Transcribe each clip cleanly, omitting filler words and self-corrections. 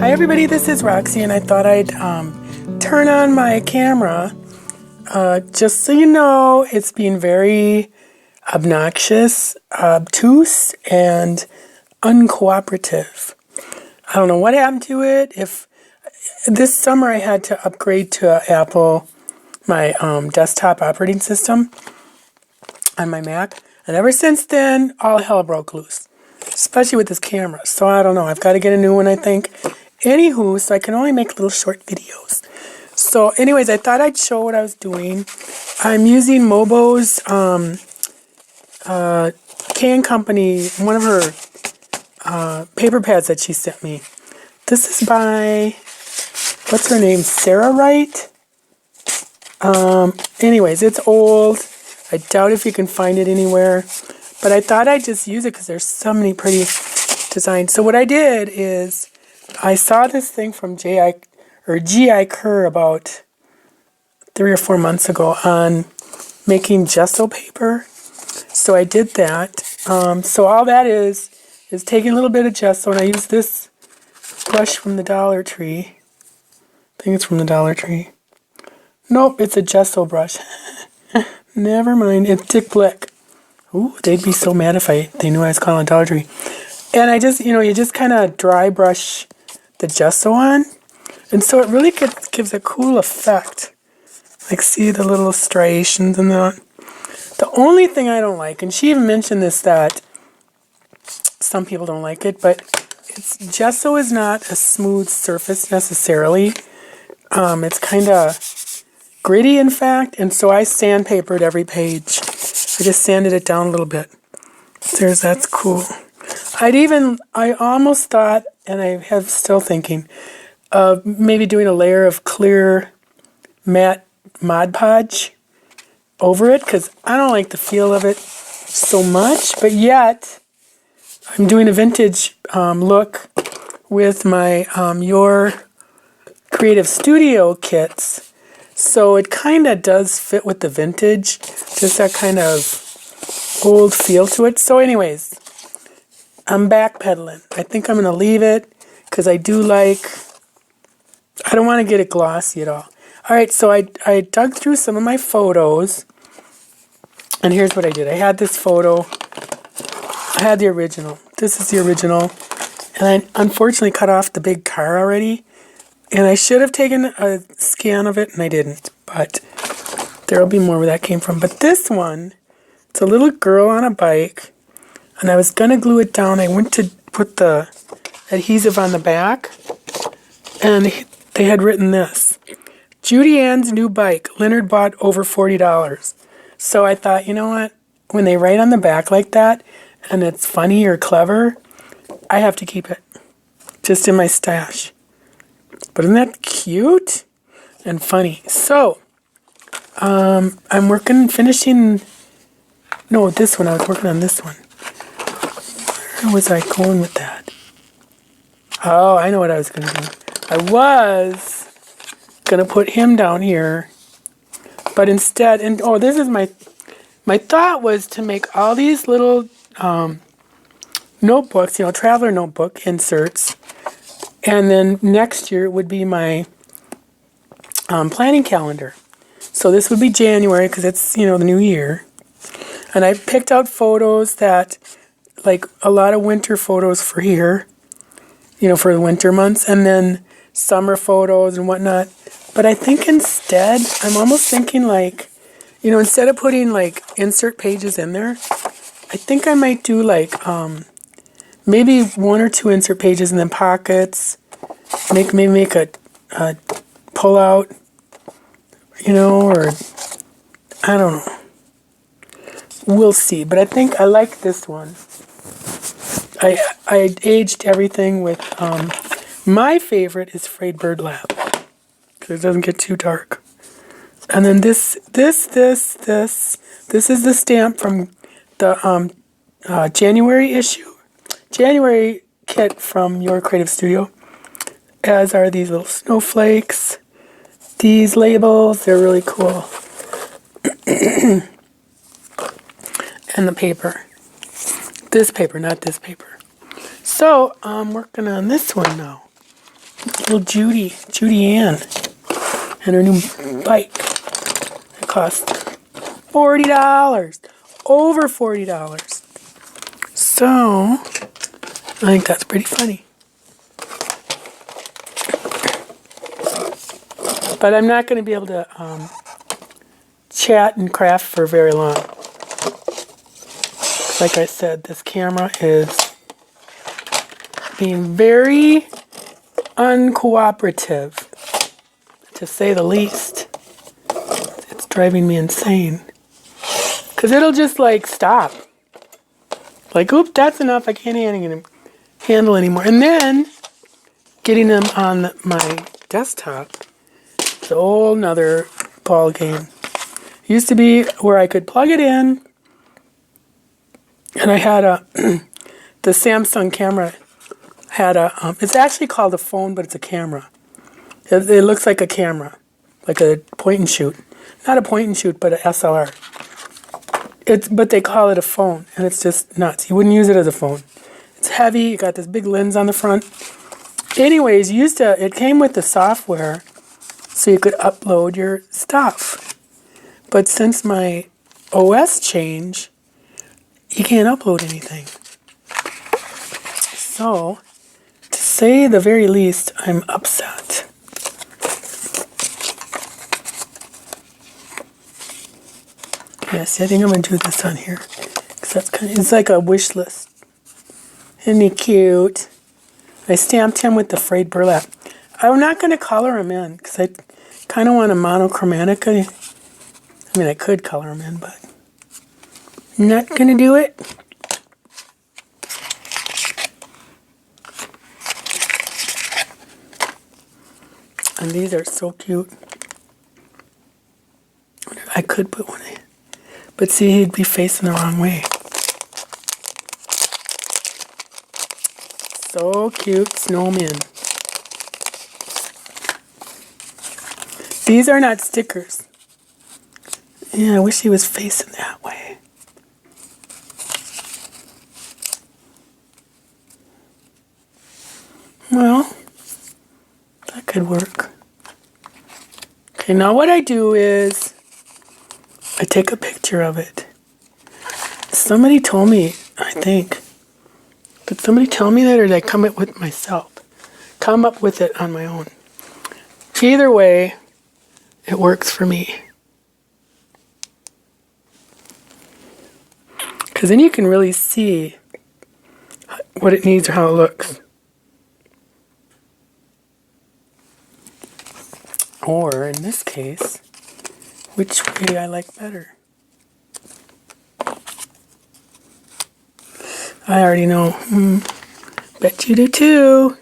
Hi everybody, this is Roxy, and I thought I'd turn on my camera just so you know it's being very obnoxious, obtuse, and uncooperative. I don't know what happened to it. If this summer I had to upgrade to Apple, my desktop operating system on my Mac, and ever since then, all hell broke loose, especially with this camera. So I don't know. I've got to get a new one, I think. Anywho, so I can only make little short videos. So anyways, I thought I'd show what I was doing. I'm using Mobo's Can Company, one of her paper pads that she sent me. This is by, what's her name, Sarah Wright? Anyways, it's old. I doubt if you can find it anywhere. But I thought I'd just use it because there's so many pretty designs. So what I did is, I saw this thing from G.I. Kerr about 3 or 4 months ago on making gesso paper. So I did that. So all that is taking a little bit of gesso, and I use this brush from the Dollar Tree. I think it's from the Dollar Tree. Nope, it's a gesso brush. Never mind, it's Dick Blick. Ooh, they'd be so mad if they knew I was calling it Dollar Tree. And I just, you just kind of dry brush the gesso on. And so it really gives a cool effect. Like, see the little striations and that. The only thing I don't like, and she even mentioned this, that some people don't like it, but gesso is not a smooth surface necessarily. It's kind of gritty, in fact, and so I sandpapered every page. I just sanded it down a little bit. That's cool. I almost thought, and I have still thinking, of maybe doing a layer of clear matte Mod Podge over it, because I don't like the feel of it so much, but yet I'm doing a vintage look with my Your Creative Studio kits, so it kind of does fit with the vintage, just that kind of old feel to it. So anyways, I'm backpedaling. I think I'm going to leave it because I don't want to get it glossy at all. All right, so I dug through some of my photos, and here's what I did. I had this photo. I had the original. This is the original, and I unfortunately cut off the big car already, and I should have taken a scan of it, and I didn't, but there will be more where that came from. But this one, it's a little girl on a bike, and I was going to glue it down. I went to put the adhesive on the back, and they had written this: Judy Ann's new bike, Leonard bought over $40. So I thought, you know what? When they write on the back like that, and it's funny or clever, I have to keep it just in my stash. But isn't that cute and funny? So I'm finishing. No, this one. I was working on this one. Where was I going with that? Oh, I know what I was going to do. I was going to put him down here, but instead, this is my thought was to make all these little notebooks, traveler notebook inserts, and then next year it would be my planning calendar. So this would be January because it's, the new year. And I picked out photos that, like a lot of winter photos for here, for the winter months, and then summer photos and whatnot. But I think instead, I'm almost thinking like, instead of putting like insert pages in there, I think I might do like maybe 1 or 2 insert pages and then pockets. Maybe make a pull out, or I don't know. We'll see. But I think I like this one. I aged everything with, my favorite is Frayed Bird Lab, because it doesn't get too dark. And then this is the stamp from the January kit from Your Creative Studio, as are these little snowflakes, these labels, they're really cool. And the paper. This paper, not this paper. So I'm working on this one now. Little Judy Ann, and her new bike. It cost $40, over $40. So, I think that's pretty funny. But I'm not going to be able to chat and craft for very long. Like I said, this camera is being very uncooperative, to say the least. It's driving me insane. Because it'll just like stop. Like, oop, that's enough. I can't handle anymore. And then getting them on my desktop is a whole nother ball game. It used to be where I could plug it in, and I had the Samsung camera had it's actually called a phone, but it's a camera. It looks like a camera, like a point and shoot. Not a point and shoot, but an SLR. But they call it a phone, and it's just nuts. You wouldn't use it as a phone. It's heavy. You got this big lens on the front. Anyways, it came with the software, so you could upload your stuff. But since my OS change, you can't upload anything. So, to say the very least, I'm upset. Yes, I think I'm going to do this on here. Because it's like a wish list. Isn't he cute? I stamped him with the frayed burlap. I'm not going to color him in, because I kind of want a monochromatic. I mean, I could color him in, but I'm not going to do it. And these are so cute. I could put one in. But see, he'd be facing the wrong way. So cute, snowmen. These are not stickers. Yeah, I wish he was facing that way. Well, that could work. Okay, now what I do is I take a picture of it. Somebody told me, I think. Did somebody tell me that, or did I come up with it myself? Come up with it on my own. Either way, it works for me. Because then you can really see what it needs or how it looks. Or, in this case, which way I like better. I already know. Bet you do too.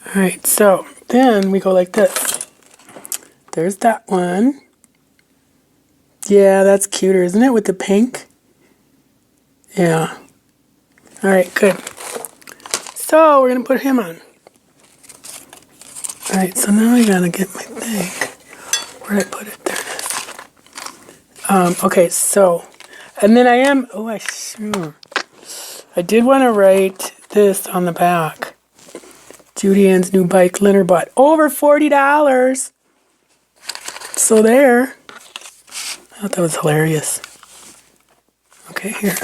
Alright, so then we go like this. There's that one. Yeah, that's cuter, isn't it, with the pink? Yeah. Alright, good. So, we're going to put him on. Alright, so now I got to get my thing. Where did I put it? There it is. Okay, so, and then I did want to write this on the back. Judy Ann's new bike, Leonard bought over $40. So there. I thought that was hilarious. Okay, here.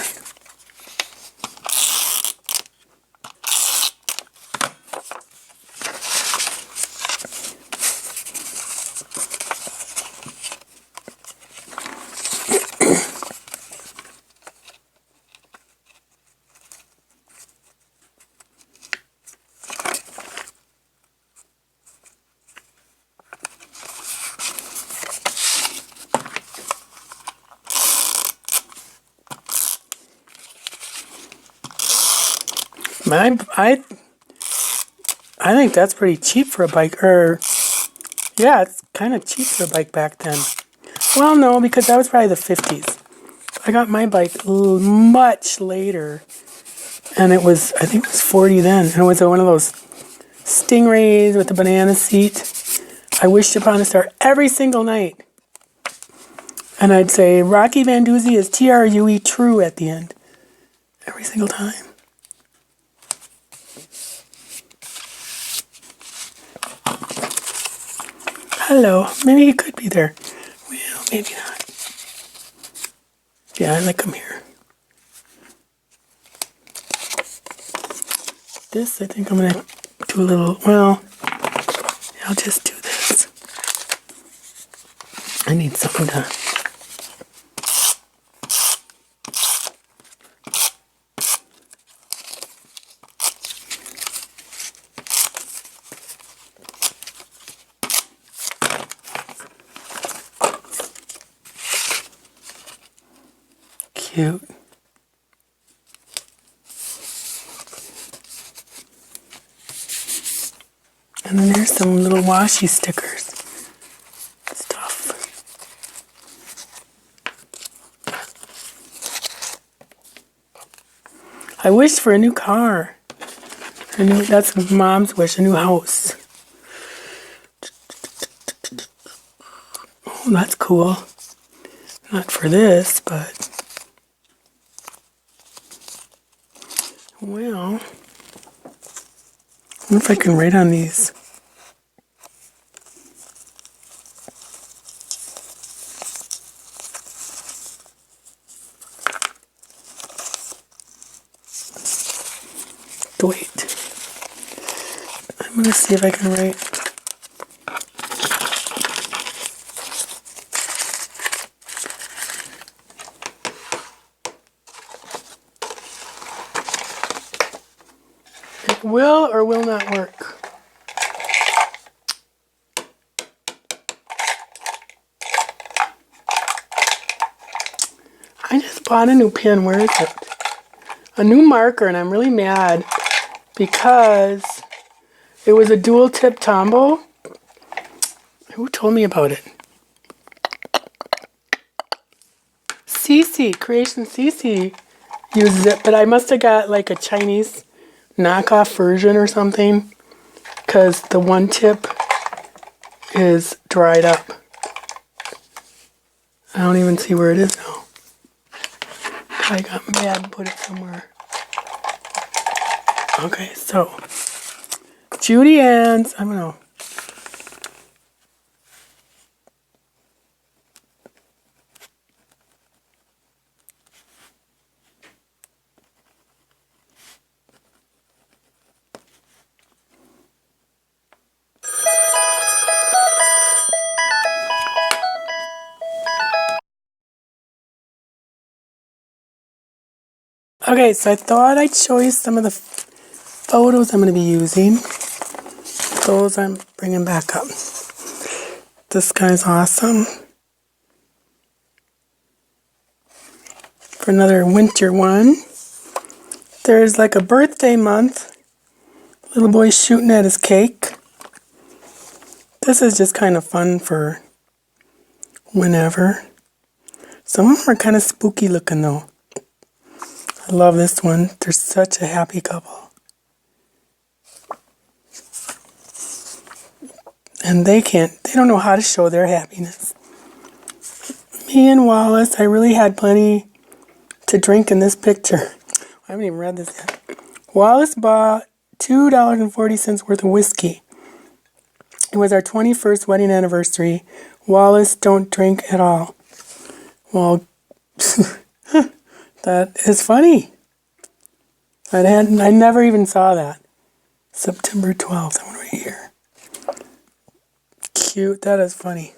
I think that's pretty cheap for a bike. Yeah, it's kind of cheap for a bike back then. Well, no, because that was probably the 50s. I got my bike much later, and I think it was 40 then. And it was one of those Stingrays with the banana seat. I wished upon a star every single night. And I'd say Rocky Van Doozy is TRUE, true at the end. Every single time. Hello. Maybe he could be there. Well, maybe not. Yeah, I like him here. This, I think I'm going to do a little, well, I'll just do this. I need something to... Cute. And then there's some little washi stickers. Stuff. I wish for a new car. That's Mom's wish, a new house. Oh, that's cool. Not for this, but... Well... I wonder if I can write on these. Wait. I'm going to see if I can write. It will or will not work. I just bought a new pen. Where is it? A new marker, and I'm really mad because it was a dual tip Tombow. Who told me about it? Creation CC uses it, but I must have got like a Chinese knockoff version or something because the one tip is dried up. I don't even see where it is now. I got mad and put it somewhere. Okay, so Judy Ann's, I don't know. Okay, so I thought I'd show you some of the photos I'm going to be using. Those I'm bringing back up. This guy's awesome. For another winter one. There's like a birthday month. Little boy shooting at his cake. This is just kind of fun for whenever. Some of them are kind of spooky looking though. I love this one. They're such a happy couple. And they don't know how to show their happiness. Me and Wallace, I really had plenty to drink in this picture. I haven't even read this yet. Wallace bought $2.40 worth of whiskey. It was our 21st wedding anniversary. Wallace don't drink at all. Well, that is funny. I never even saw that. September 12th, I want to read here. Cute, that is funny.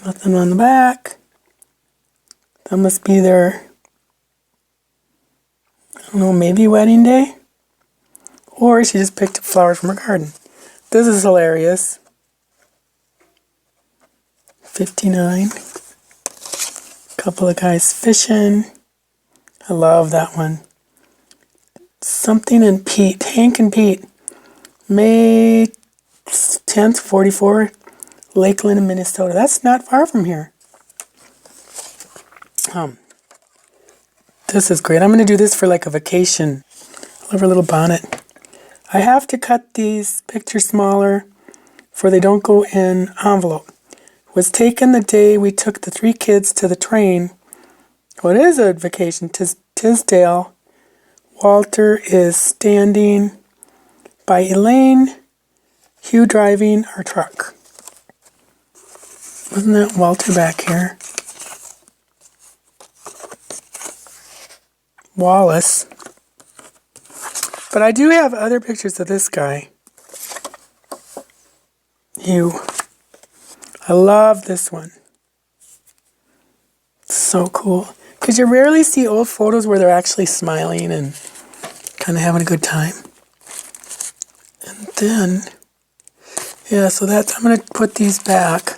Nothing on the back. That must be their, I don't know, maybe wedding day? Or she just picked up flowers from her garden. This is hilarious. 59. Couple of guys fishing. I love that one. Something in Pete. Hank and Pete. May 10th, 44. Lakeland, Minnesota. That's not far from here. This is great. I'm going to do this for like a vacation. I love her little bonnet. I have to cut these pictures smaller for they don't go in envelope. was taken the day we took the 3 kids to the train. Well, it is a vacation. Tisdale. Walter is standing by Elaine. Hugh driving our truck. Wasn't that Walter back here? Wallace. But I do have other pictures of this guy. Hugh. I love this one. So cool. Because you rarely see old photos where they're actually smiling and kind of having a good time. And then, yeah, so that's, I'm going to put these back.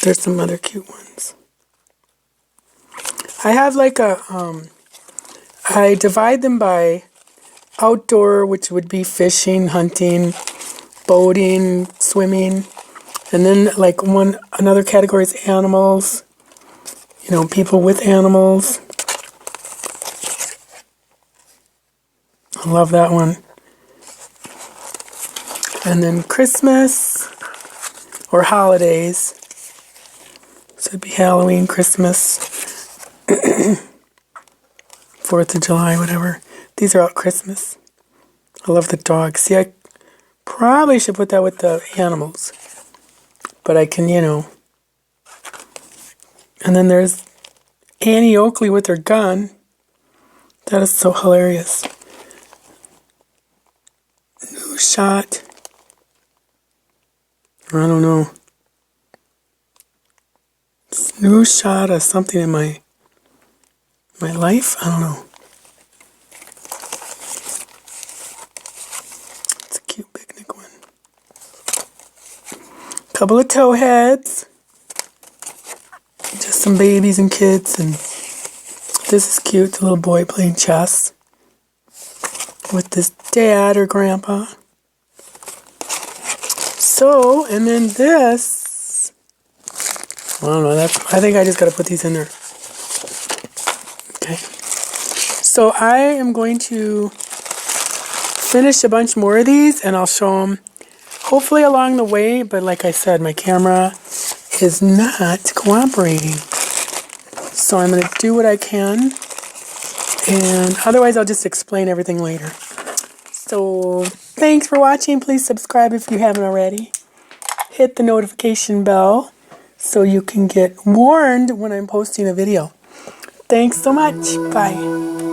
There's some other cute ones. I have like a, I divide them by outdoor, which would be fishing, hunting, boating, swimming. And then like another category is animals. You know, people with animals. I love that one. And then Christmas or holidays. So it'd be Halloween, Christmas, 4th of July, whatever. These are all Christmas. I love the dogs. See, I probably should put that with the animals. But I can, you know. And then there's Annie Oakley with her gun. That is so hilarious. New shot. I don't know. New shot of something in my life? I don't know. It's a cute picnic one. Couple of tow heads. Just some babies and kids, and this is cute, the little boy playing chess with his dad or grandpa. So, and then this, I don't know, I think I just got to put these in there. Okay. So I am going to finish a bunch more of these, and I'll show them hopefully along the way, but like I said, my camera is not cooperating. So I'm going to do what I can, and otherwise I'll just explain everything later. So thanks for watching. Please subscribe if you haven't already. Hit the notification bell so you can get warned when I'm posting a video. Thanks so much. Bye.